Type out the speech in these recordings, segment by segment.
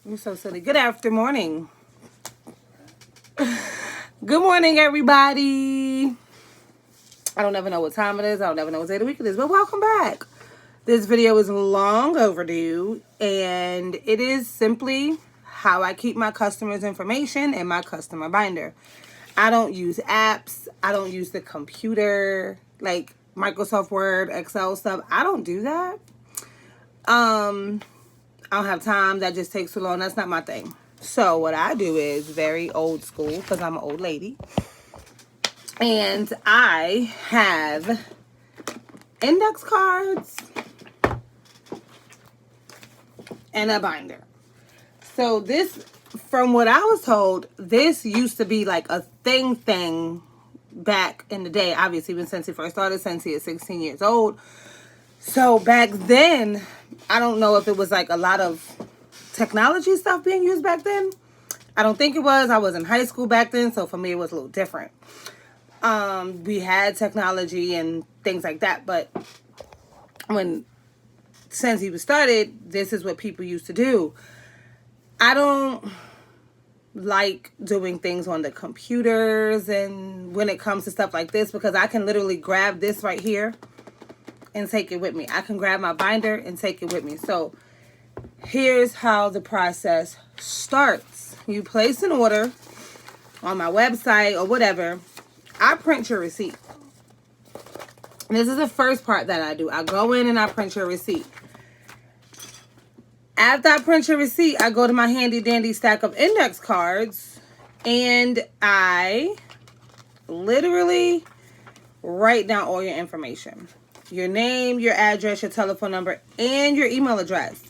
You're so silly. Good morning. Good morning, everybody. I don't ever know what time it is. I don't ever know what day of the week it is, but welcome back. This video is long overdue, and it is simply how I keep my customers' information in my customer binder. I don't use apps. I don't use the computer, like Microsoft Word, Excel stuff. I don't do that. I don't have time. That just takes too long. That's not my thing. So what I do is very old school because I'm an old lady. And I have index cards and a binder. So this, from what I was told, this used to be like a thing back in the day. Obviously, when Scentsy first started, Scentsy is 16 years old. So back then, I don't know if it was like a lot of technology stuff being used back then. I don't think it was. I was in high school back then, so for me it was a little different. We had technology and things like that, but when Scentsy was started, this is what people used to do. I don't like doing things on the computers and when it comes to stuff like this, because I can literally grab this right here and take it with me. I can grab my binder and take it with me. So here's how the process starts. You place an order on my website or whatever. I print your receipt. This is the first part that I do. I go in and I print your receipt. After I print your receipt, I go to my handy dandy stack of index cards and I literally write down all your information. Your name, your address, your telephone number, and your email address.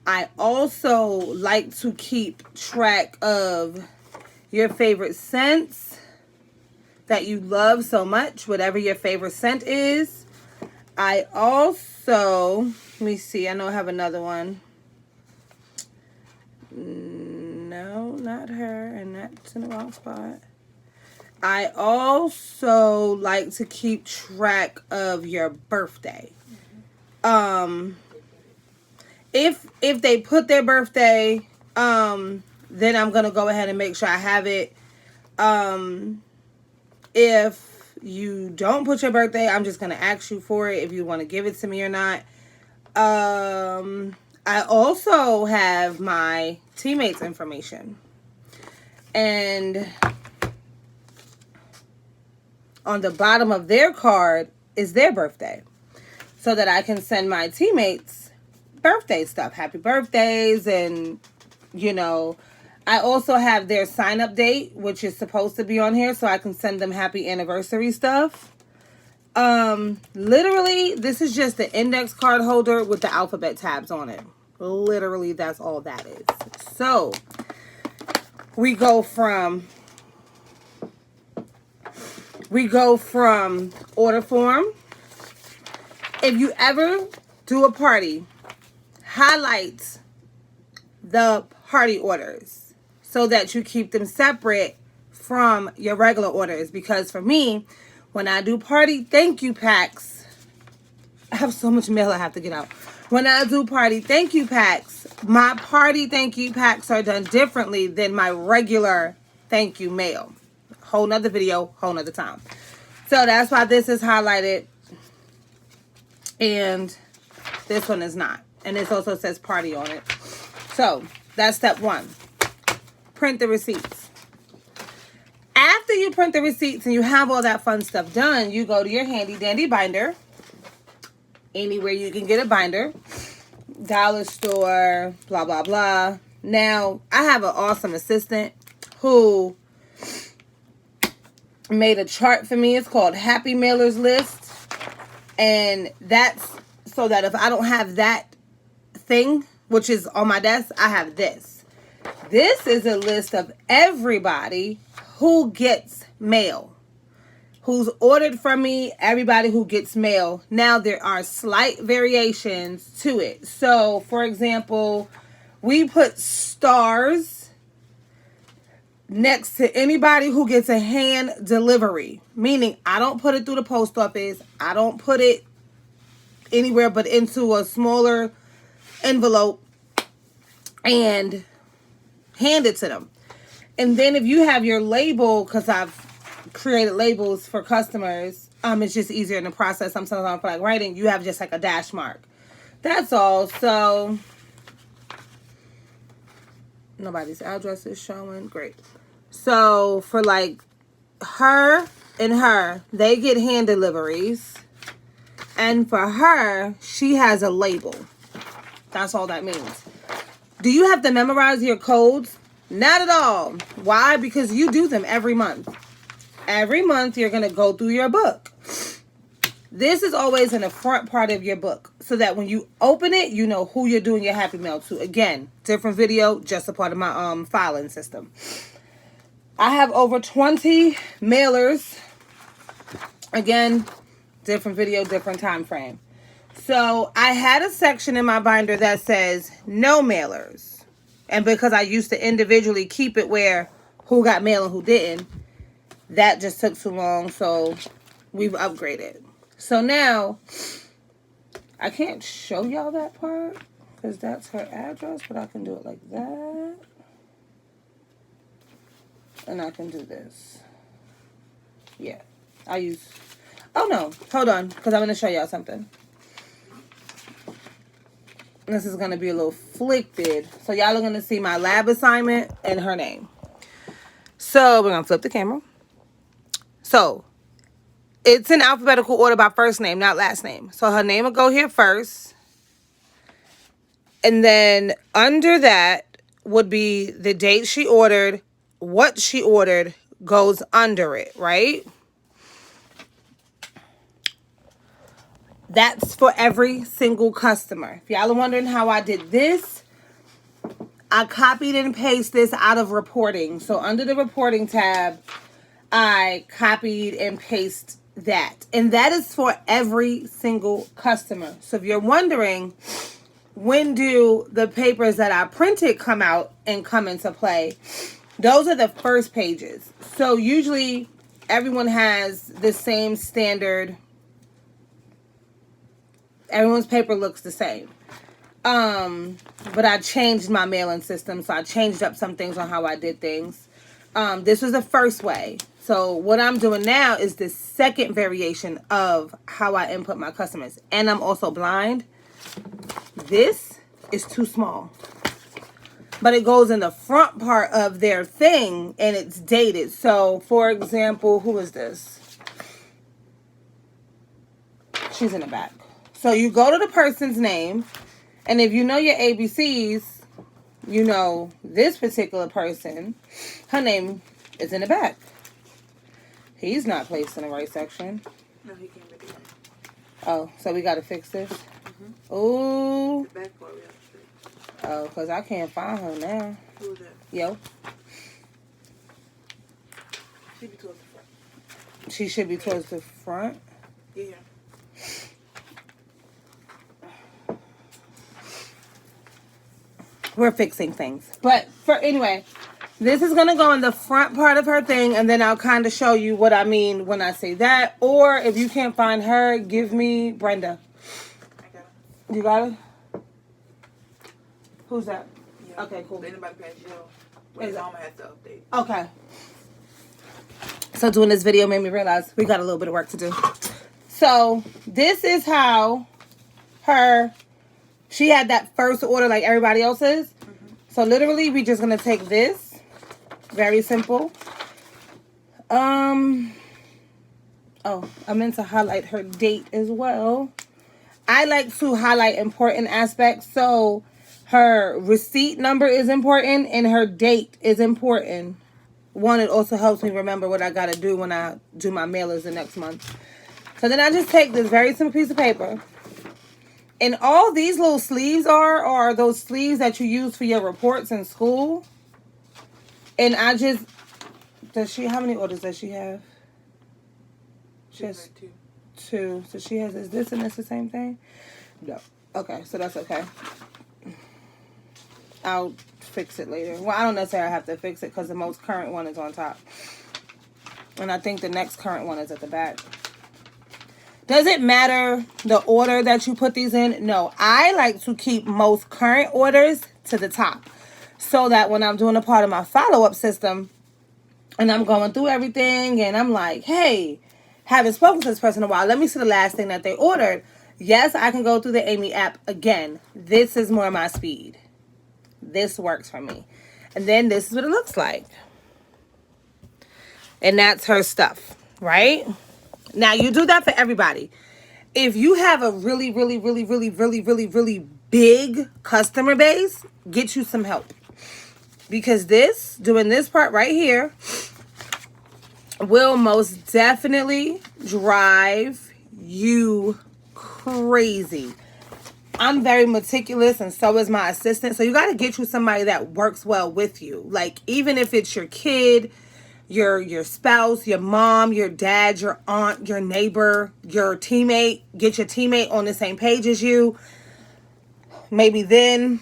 I also like to keep track of your favorite scents that you love so much, whatever your favorite scent is. I also, let me see, I know I have another one. No, not her, and that's in the wrong spot. I also like to keep track of your birthday. If they put their birthday, then I'm gonna go ahead and make sure I have it. If you don't put your birthday, I'm just gonna ask you for it if you want to give it to me or not. I also have my teammates' information, and on the bottom of their card is their birthday, so that I can send my teammates birthday stuff, happy birthdays, and I also have their sign up date, which is supposed to be on here, so I can send them happy anniversary stuff. Literally, this is just the index card holder with the alphabet tabs on it. Literally, that's all that is. So we go from order form. If you ever do a party, highlight the party orders so that you keep them separate from your regular orders. Because for me, when I do party thank you packs, I have so much mail I have to get out. When I do party thank you packs, my party thank you packs are done differently than my regular thank you mail. Whole nother video, whole nother time. So that's why this is highlighted and this one is not. And this also says party on it. So that's step one. Print the receipts. After you print the receipts and you have all that fun stuff done, you go to your handy dandy binder. Anywhere you can get a binder. Dollar store, blah, blah, blah. Now, I have an awesome assistant who made a chart for me. It's called Happy Mailers List. And that's so that if I don't have that thing, which is on my desk, I have this. This is a list of everybody who gets mail, who's ordered from me, everybody who gets mail. Now, there are slight variations to it. So, for example, we put stars next to anybody who gets a hand delivery, meaning I don't put it through the post office. I don't put it anywhere but into a smaller envelope. And hand it to them. And then if you have your label, because I've created labels for customers, it's just easier in the process. Sometimes I don't feel like writing. You have just like a dash mark. That's all. So nobody's address is showing. Great. So for like her and her, they get hand deliveries. And for her, she has a label. That's all that means. Do you have to memorize your codes? Not at all. Why? Because you do them every month. Every month, you're going to go through your book. This is always in the front part of your book, so that when you open it, you know who you're doing your Happy Mail to. Again, different video, just a part of my filing system. I have over 20 mailers. Again, different video, different time frame. So I had a section in my binder that says no mailers. And because I used to individually keep it where who got mail and who didn't, that just took too long. So we've upgraded. So now I can't show y'all that part because that's her address, but I can do it like that. And I can do this. Yeah. Oh no, hold on, because I'm going to show y'all something. This is going to be a little flicked. So y'all are going to see my lab assignment and her name. So we're going to flip the camera. So it's in alphabetical order by first name, not last name. So her name will go here first. And then under that would be the date she ordered, what she ordered goes under it, right? That's for every single customer. If y'all are wondering how I did this, I copied and pasted this out of reporting. So under the reporting tab, I copied and pasted that. And that is for every single customer. So if you're wondering, when do the papers that I printed come out and come into play? Those are the first pages. So usually everyone has the same standard. Everyone's paper looks the same. But I changed my mailing system, so I changed up some things on how I did things. This was the first way. So what I'm doing now is the second variation of how I input my customers. And I'm also blind. This is too small. But it goes in the front part of their thing, and it's dated. So, for example, who is this? She's in the back. So you go to the person's name, and if you know your ABCs, you know this particular person, her name is in the back. He's not placed in the right section. No, he can't be. Oh, so we got to fix this? Mm-hmm. Oh. The back part we have to fix. Oh, because I can't find her now. Who is that? Yo. She be towards the front. She should be towards the front. Yeah. We're fixing things. But anyway, this is going to go in the front part of her thing, and then I'll kind of show you what I mean when I say that. Or if you can't find her, give me Brenda. I got it. You got it? Who's that? Yeah. Okay, cool. Anybody past Jill? Wait, his mama has to update. Okay. So doing this video made me realize we got a little bit of work to do. So this is how she had that first order like everybody else's. Mm-hmm. So literally we just gonna take this. Very simple. Oh, I meant to highlight her date as well. I like to highlight important aspects. So her receipt number is important and her date is important. One, it also helps me remember what I got to do when I do my mailers the next month. So then I just take this very simple piece of paper. And all these little sleeves are those sleeves that you use for your reports in school. And I just, how many orders does she have? She has like two. So she has, is this and this the same thing? No. Okay, so that's okay. I'll fix it later. Well, I don't necessarily have to fix it because the most current one is on top. And I think the next current one is at the back. Does it matter the order that you put these in? No. I like to keep most current orders to the top. so that when I'm doing a part of my follow-up system and I'm going through everything and I'm like, hey, haven't spoken to this person in a while, let me see the last thing that they ordered. Yes, I can go through the Amy app again. This is more my speed. This works for me. And then this is what it looks like. And that's her stuff, right? Now, you do that for everybody. If you have a really, really, really, really, really, really, really big customer base, get you some help. Because doing this part right here, will most definitely drive you crazy. I'm very meticulous, and so is my assistant. So you got to get you somebody that works well with you. Like, even if it's your kid, your spouse, your mom, your dad, your aunt, your neighbor, your teammate, get your teammate on the same page as you. Maybe then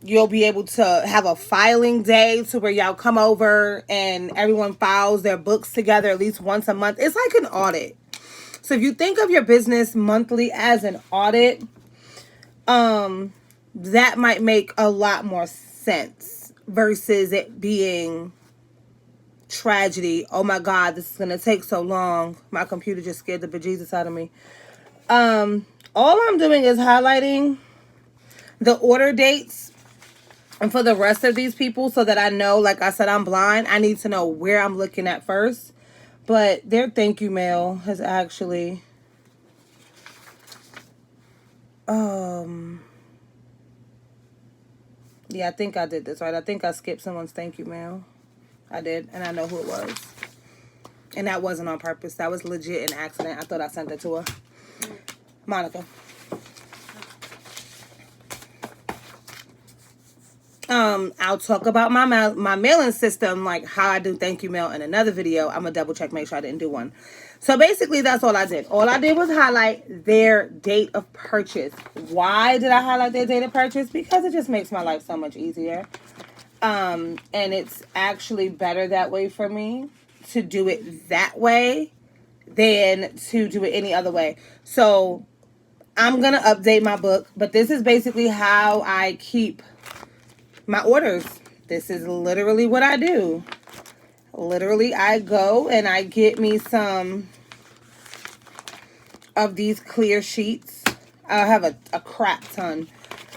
you'll be able to have a filing day to where y'all come over and everyone files their books together at least once a month. It's like an audit. So if you think of your business monthly as an audit, that might make a lot more sense versus it being tragedy. Oh my God, this is going to take so long. My computer just scared the bejesus out of me. All I'm doing is highlighting the order dates and for the rest of these people so that I know, like I said, I'm blind. I need to know where I'm looking at first. But their thank you mail has actually... yeah, I think I did this right. I think I skipped someone's thank you mail. I did, and I know who it was. And that wasn't on purpose. That was legit an accident. I thought I sent it to her. Monica. I'll talk about my mailing system, like how I do thank you mail in another video. I'm gonna double check, make sure I didn't do one. So basically, that's all I did. All I did was highlight their date of purchase. Why did I highlight their date of purchase? Because it just makes my life so much easier. And it's actually better that way for me to do it that way than to do it any other way. So I'm going to update my book, but this is basically how I keep my orders. This is literally what I do. Literally, I go and I get me some of these clear sheets. I have a crap ton,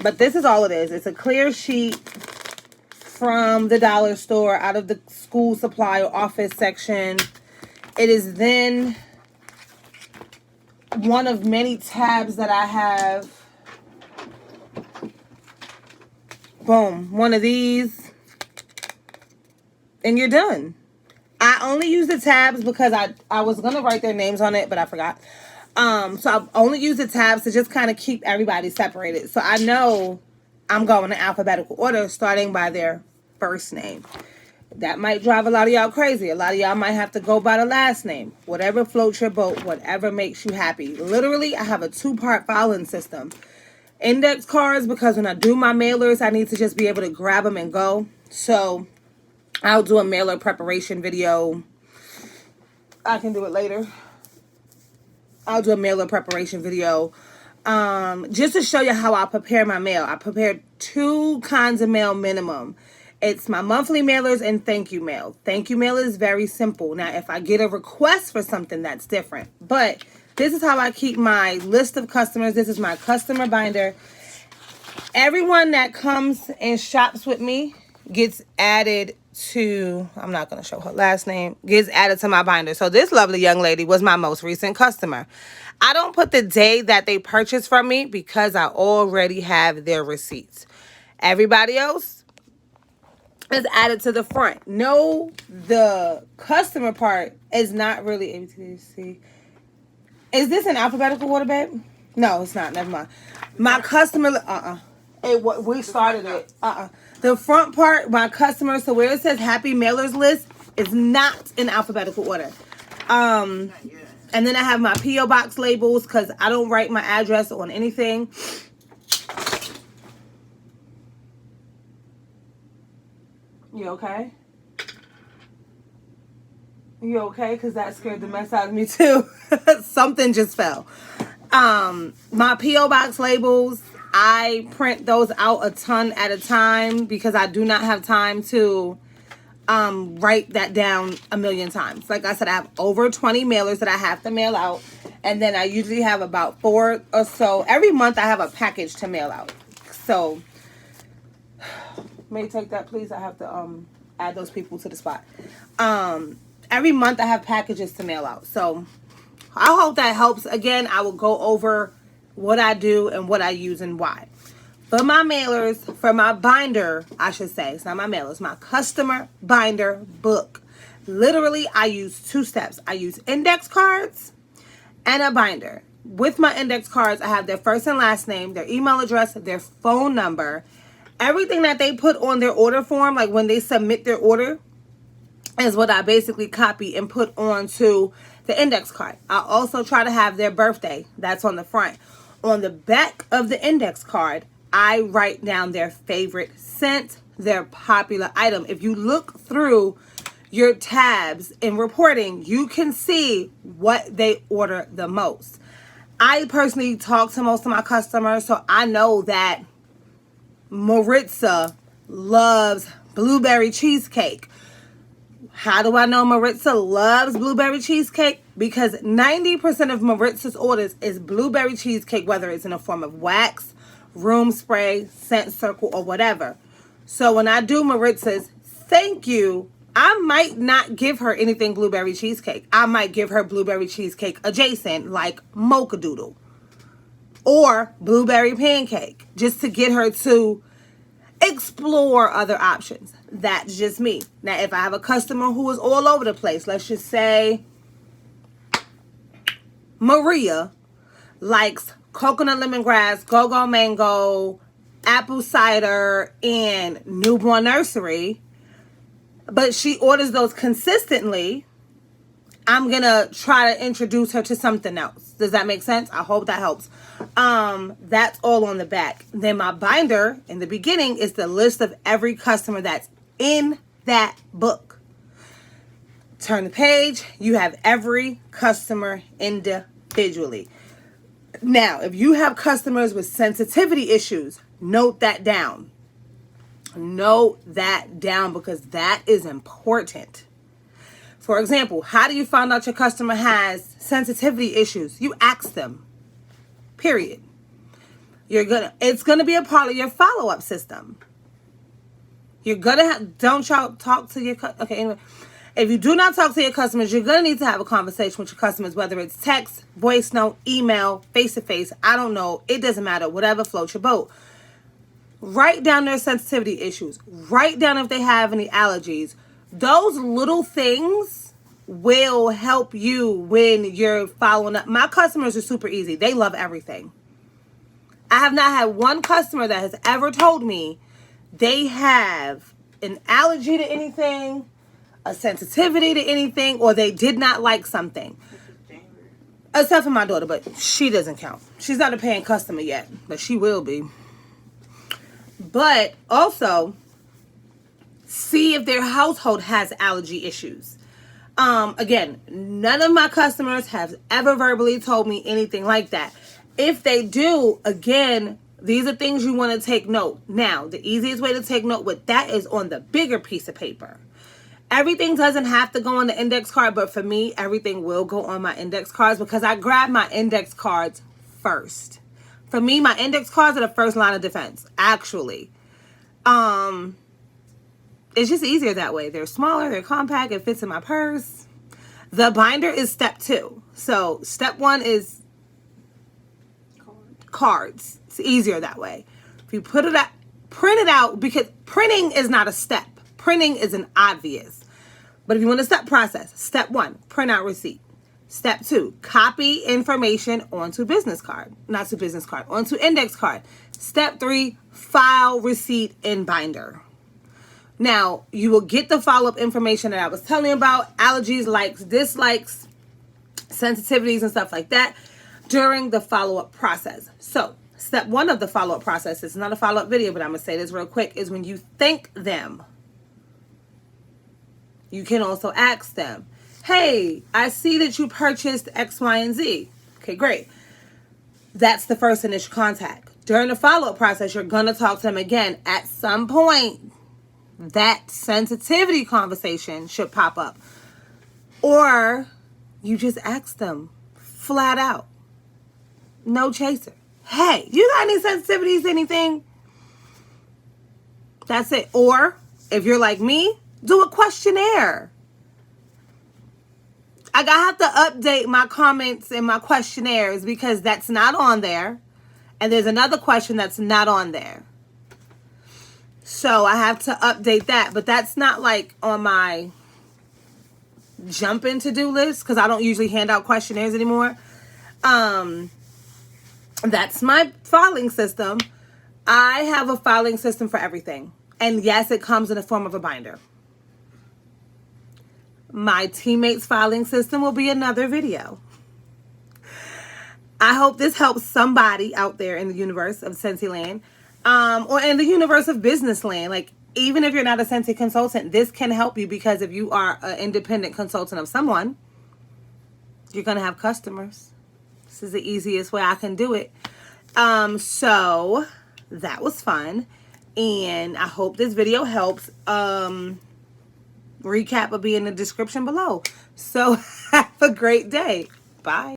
but this is all it is. It's a clear sheet from the dollar store out of the school supply or office section. It is then one of many tabs that I have. Boom, one of these, and you're done. I only use the tabs because I was gonna write their names on it, but I forgot. So I only use the tabs to just kind of keep everybody separated. So I know I'm going in alphabetical order, starting by their first name. That might drive a lot of y'all crazy. A lot of y'all might have to go by the last name. Whatever floats your boat, whatever makes you happy. Literally, I have a 2-part filing system. Index cards, because when I do my mailers, I need to just be able to grab them and go. So I'll do a mailer preparation video. I can do it later. I'll do a mailer preparation video just to show you how I prepare my mail. I prepare 2 kinds of mail minimum. It's my monthly mailers and thank you mail. Thank you mail is very simple. Now, if I get a request for something, that's different. But this is how I keep my list of customers. This is my customer binder. Everyone that comes and shops with me gets added to, I'm not going to show her last name, gets added to my binder. So this lovely young lady was my most recent customer. I don't put the day that they purchased from me because I already have their receipts. Everybody else is added to the front. No, the customer part is not really ABC. Is this an alphabetical order, babe? No, it's not. Never mind. My customer, we started it. The front part, my customer, so where it says happy mailers list, is not in alphabetical order. And then I have my P.O. box labels because I don't write my address on anything. You okay? You okay? Because that scared the mess out of me too. Something just fell. My P.O. box labels, I print those out a ton at a time because I do not have time to write that down a million times. Like I said, I have over 20 mailers that I have to mail out. And then I usually have about 4 or so. Every month I have a package to mail out. So, may you take that, please? I have to add those people to the spot. Every month I have packages to mail out. So, I hope that helps. Again, I will go over what I do and what I use and why. For my mailers, for my binder, I should say, it's not my mailers, my customer binder book. Literally, I use 2 steps. I use index cards and a binder. With my index cards, I have their first and last name, their email address, their phone number, everything that they put on their order form, like when they submit their order, is what I basically copy and put onto the index card. I also try to have their birthday. That's on the front. On the back of the index card, I write down their favorite scent, their popular item. If you look through your tabs in reporting, you can see what they order the most. I personally talk to most of my customers, so I know that Maritza loves blueberry cheesecake. How do I know Maritza loves blueberry cheesecake? Because 90% of Maritza's orders is blueberry cheesecake, whether it's in the form of wax, room spray, scent circle, or whatever. So when I do Maritza's thank you, I might not give her anything blueberry cheesecake. I might give her blueberry cheesecake adjacent, like mocha doodle or blueberry pancake, just to get her to explore other options. That's just me. Now, if I have a customer who is all over the place, let's just say Maria likes coconut lemongrass, go-go mango, apple cider, and newborn nursery, but she orders those consistently, I'm going to try to introduce her to something else. Does that make sense? I hope that helps. That's all on the back. Then my binder in the beginning is the list of every customer that's in that book. Turn the page. You have every customer individually. Now, if you have customers with sensitivity issues, note that down. Note that down because that is important. For example, how do you find out your customer has sensitivity issues? You ask them. Period. It's gonna be a part of your follow-up system. You're gonna have, don't y'all talk to your, okay, anyway. If you do not talk to your customers, you're gonna need to have a conversation with your customers, whether it's text, voice note, email, face-to-face, I don't know, it doesn't matter, whatever floats your boat. Write down their sensitivity issues. Write down if they have any allergies. Those little things will help you when you're following up. My customers are super easy. They love everything. I have not had one customer that has ever told me they have an allergy to anything, a sensitivity to anything, or they did not like something. Except for my daughter, but she doesn't count. She's not a paying customer yet, but she will be. But also, see if their household has allergy issues. Again, none of my customers have ever verbally told me anything like that. If they do, again, these are things you want to take note. Now, the easiest way to take note with that is on the bigger piece of paper. Everything doesn't have to go on the index card, but for me, everything will go on my index cards because I grab my index cards first. For me, my index cards are the first line of defense, actually. It's just easier that way. They're smaller, they're compact, it fits in my purse. The binder is step 2. So step 1 is cards. It's easier that way. If you put it out, print it out, because printing is not a step. Printing is an obvious. But if you want a step process, step 1, print out receipt. Step 2, copy information onto business card. Not to business card, onto index card. Step 3, file receipt in binder. Now, you will get the follow-up information that I was telling you about, allergies, likes, dislikes, sensitivities, and stuff like that during the follow-up process. So, step 1 of the follow-up process, it's not a follow-up video, but I'm going to say this real quick, is when you thank them, you can also ask them, hey, I see that you purchased X, Y, and Z. Okay, great. That's the first initial contact. During the follow-up process, you're going to talk to them again. At some point, that sensitivity conversation should pop up. Or you just ask them flat out. No chaser. Hey, you got any sensitivities, anything? That's it. Or if you're like me, do a questionnaire. I have to update my comments and my questionnaires because that's not on there. And there's another question that's not on there. So I have to update that. But that's not like on my jumping to-do list because I don't usually hand out questionnaires anymore. That's my filing system. I have a filing system for everything. And yes, it comes in the form of a binder. My teammates' filing system will be another video. I hope this helps somebody out there in the universe of Scentsy Land, or in the universe of business land. Like, even if you're not a Scentsy consultant, this can help you because if you are an independent consultant of someone, you're going to have customers. This is the easiest way I can do it. So that was fun. And I hope this video helps. Recap will be in the description below. So have a great day. Bye.